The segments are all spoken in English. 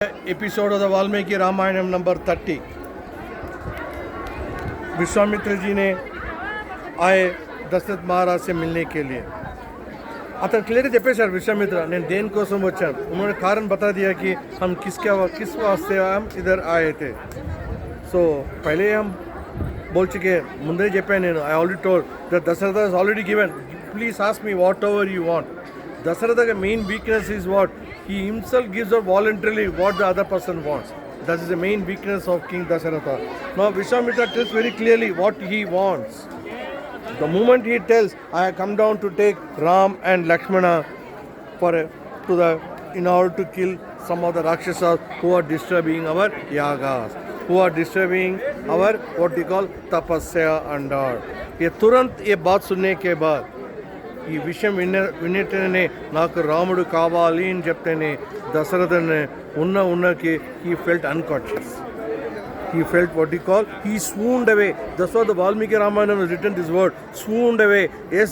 Episode of the Valmiki Ramayanam number 30। Vishwamitra ji ने आए दशरथ महाराज से मिलने के लिए। अतः क्लियर చెప్పేశారు विश्वामित्र నేను దేనికోసం వచ్చాను। उन्होंने कारण बता दिया कि हम किस वास्ते हम इधर आए थे। सो पहले हम बोल चुके मुंदे చెప్పాను నేను I already told that Dasharatha has already given, please ask me whatever you want. Dasharatha's main weakness is what? He himself gives up voluntarily what the other person wants. That is the main weakness of King Dasharatha. Now Vishwamitra tells very clearly what he wants. The moment he tells, I have come down to take Ram and Lakshmana in order to kill some of the Rakshasas who are disturbing our yagas, who are disturbing our what we call tapasya and all. ये तुरंत ये बात सुनने के बाद ఈ విషయం వినేటనే నాకు రాముడు కావాలి అని చెప్తేనే దశరథనే ఉన్నకి he felt unconscious. He felt what he called, he swooned away. That's why the Valmiki Ramayana has written this word, swooned away,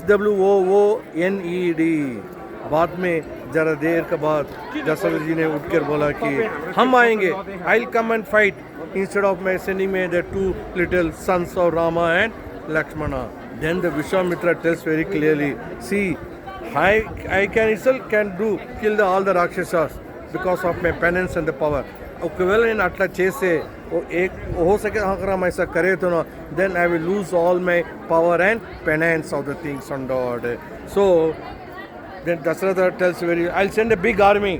SWOONED. बाद में जरा देर के बाद दशरथ जी ने उठकर बोला कि हम आएंगे, I'll come and fight instead of my sending me the two little sons of Rama and Lakshmana. Then the Vishwamitra tells very clearly, see, I can kill all the Rakshasas because of my penance and the power. ఒకవేళ నేను అట్లా చేస్తే हो सके अगर हम ऐसा करें तो ना, then I will lose all my power and penance of the things on God. So then Dasharatha tells I'll send a big army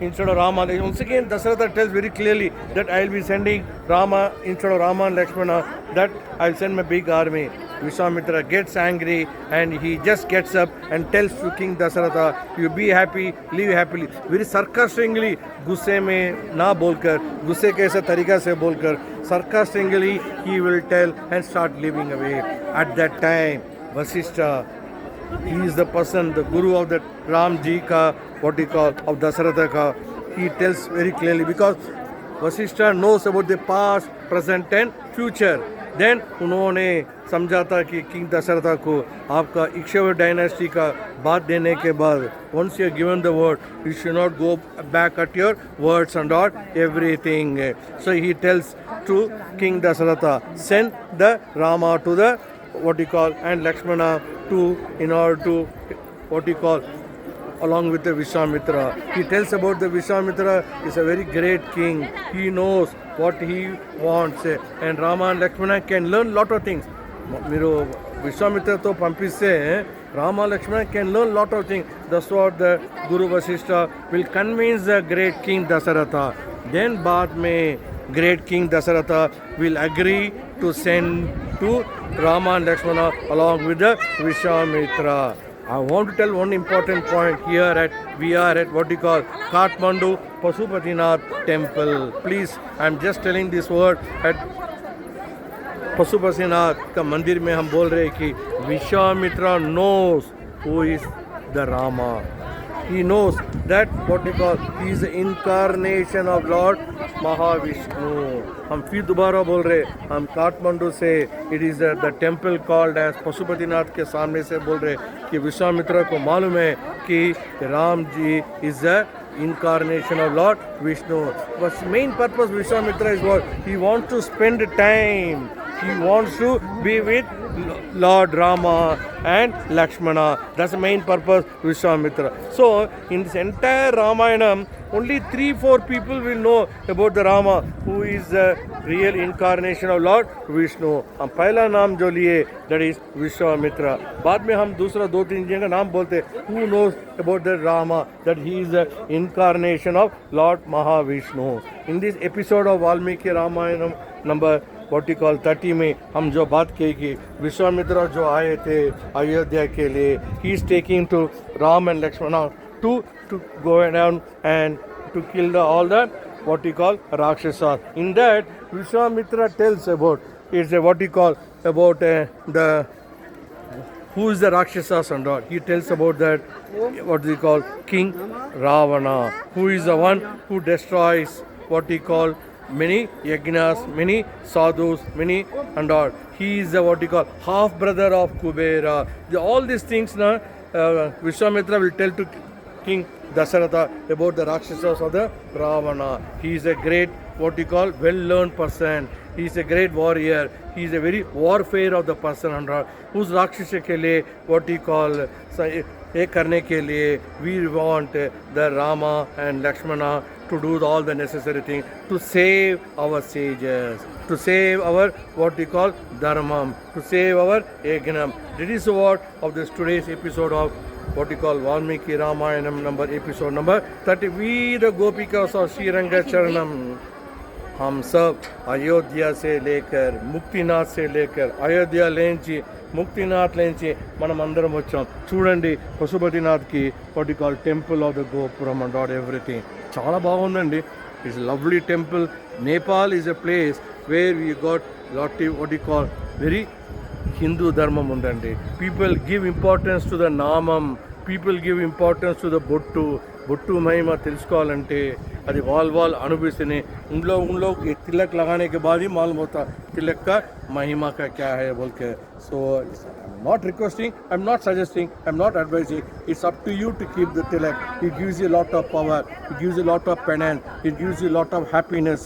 instead of Rama. Once again Dasharatha tells very clearly that I'll be sending Rama instead of Rama and Lakshmana, that I'll send my big army. Vishwamitra gets angry and he just gets up and tells to King Dasharatha, you be happy, live happily. Very sarcastically, गुस्से में ना बोलकर, गुस्से के ऐसे तरीका से बोलकर, sarcastically he will tell and start living away. At that time, Vasishtha, he is the person, the guru of the Ram ji ka, what he call, of Dasharatha ka, he tells very clearly because Vasishtha knows about the past, present and future. Then उन्होंने समझा था कि king Dasharatha को आपका Ikshvaku dynasty का बात देने के बाद once you are given the word, you should not go back at your words and all everything. So he tells to King Dasharatha, send the Rama to the what you call and Lakshmana to in order to what you call along with the Vishwamitra. He tells about the Vishwamitra is a very great king. He knows what he wants and Rama and Lakshmana can learn lot of things. మీరు విశ్వామిత్ర తో పంపిస్తే Rama Lakshmana can learn lot of things. That's what the Guru Vasishtha will convince the great king Dasharatha. Then बाद में great king Dasharatha will agree to send to Rama and Lakshmana along with the Vishwamitra. I want to tell one important point here we are at what we call Kathmandu Pasupatinath temple. Please, I am just telling this word at Pasupatinath का मंदिर में हम बोल रहे हैं कि Vishwamitra knows who is the Rama. He knows that what we call, he is the incarnation of Lord Mahavishnu. हम फिर दोबारा बोल रहे, हम काठमांडू से it is the temple called as Pashupatinath के सामने से बोल रहे कि विश्वामित्र को मालूम है कि Ram ji is the incarnation of Lord Vishnu. But main purpose Vishwamitra is what? He wants to spend time. He wants to be with Lord Rama and Lakshmana. That's the main purpose Vishwamitra. So in this entire Ramayana, only 3-4 people will know about the Rama, who is the real incarnation of Lord Vishnu. हम पहला नाम जो लिए, that is Vishwamitra. बाद में हम दूसरा 2-3 जन का नाम बोलते, who knows about the Rama, that he is the incarnation of Lord Mahavishnu. In this episode of Valmiki Ramayana number what you call 30 में हम जो बात की कि विश्वामित्र जो आए थे अयोध्या के लिए, he is taking to Ram and Lakshmana to go down and to kill all the what you call Rakshasas. In that Vishwamitra tells about it's what you call about the who is the Rakshasas and all. He tells about that what we call King Ravana, who is the one who destroys what he call many yajnas, many sadhus, many and all. He is the what you call half brother of Kubera. All these things now Vishwamitra will tell to King Dasharatha about the Rakshasas of the Ravana. He is a great, what you call, well-learned person. He is a great warrior. He is a very warfare of the person under whose Rakshasa ke liye, what you call, ये करने के लिए we want the Rama and Lakshmana to do all the necessary things to save our sages, to save our what we call dharmam, to save our egnam. This is what of this today's episode of what we call Valmiki Ramayanam number episode number 30. We the Gopikas of Sri Rangacharanam, हम सब अयोध्या से लेकर मुक्तिनाथ से लेकर अयोध्या लेंची ముక్తినాథ్ లేంచి మనం అందరం వచ్చాం. చూడండి పశుపతినాథ్కి what you call temple of the gopuram and all everything చాలా బాగుందండి. It's lovely temple. Nepal is a place where we got lot what you call very Hindu ధర్మం ఉందండి. People give importance to the namam, people give importance to the bottu. బొట్టు మహిమ తెలుసుకోవాలంటే అది wall अनुभूति उन लोग तिलक लगाने के बाद ही मालूम होता तिलक का महिमा का क्या है बोल के. So I'm not requesting, I'm not suggesting, I'm not advising. It's up to you to keep the tilak. It gives you a lot of power, it gives you a lot of penance, it gives you a lot of happiness.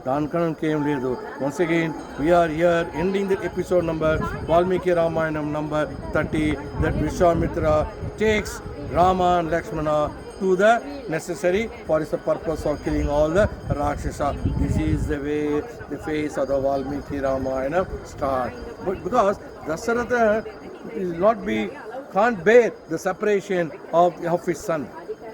Dankanam came ledu. Once again, we are here ending the episode number Valmiki Ramayanam number 30, that Vishwamitra takes Rama and Lakshmana to the necessary for the purpose of killing all the Rakshasa. This is the way the face of the Valmiki Ramayana starts. But because Dasharatha can't bear the separation of his son.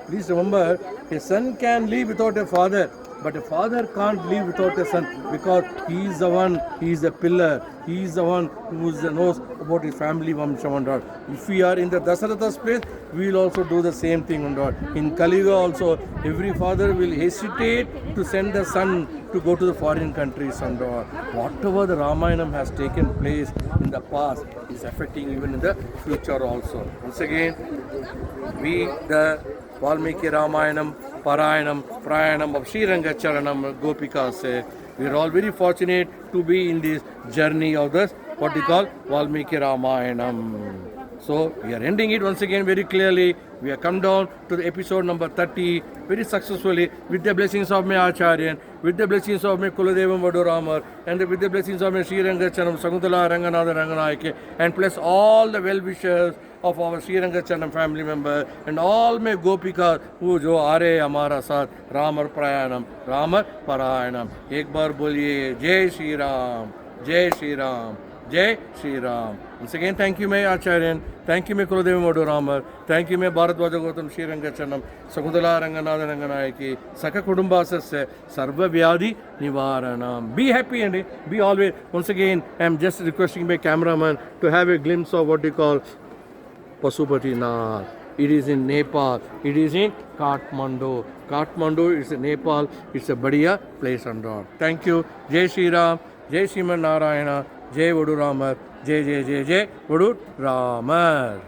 Please remember, a son can live without a father, but a father can't live without a son, because he is the one, he is the pillar, he is the one who knows about his family vamsham and all. If we are in the Dasharatha's place, we will also do the same thing and all. In Kali Yuga also, every father will hesitate to send the son to go to the foreign countries and all. Whatever the Ramayanam has taken place in the past is affecting even in the future also. Once again, we the Valmiki Ramayanam Parayanam Prayanam of Sri Rangacharanam Gopikas, we are all very fortunate to be in this journey of this what we call Valmiki Ramayanam. So we are ending it once again very clearly. We have come down to the episode number 30 very successfully with the blessings of my Acharyan, with the blessings of my Kuladevam Vaduramar, and with the blessings of my Sri Rangacharanam Sakuntala Ranganatha Ranganayake, and plus all the well-wishers of our Sri Rangacharanam family members and all my Gopikas who jo are hamara saath Ramar Prayanam, Ramar Parayanam. Ek bar boliye Jai Shri Ram, Jai Shri Ram, Jai Shri Ram. Once again, thank you, my Acharyan. Thank you, my Kuladevi Moduramar. Thank you, my Bharadwaja Gautam Sri Rangacharanam, Sakuntala Ranganatha Ranganayaki, Saka Kudumbasasya, Sarva Vyadhi Nivaranam. Be happy and be always. Once again, I am just requesting my cameraman to have a glimpse of what they call Pasupatinath. It is in Nepal. It is in Kathmandu. Kathmandu is in Nepal. It's a badhiya place and all. Thank you. Jai Shri Ram. Jai Sriman Narayana. Jai Vaduramar. Jai Jai Jai Jai Vaduramar.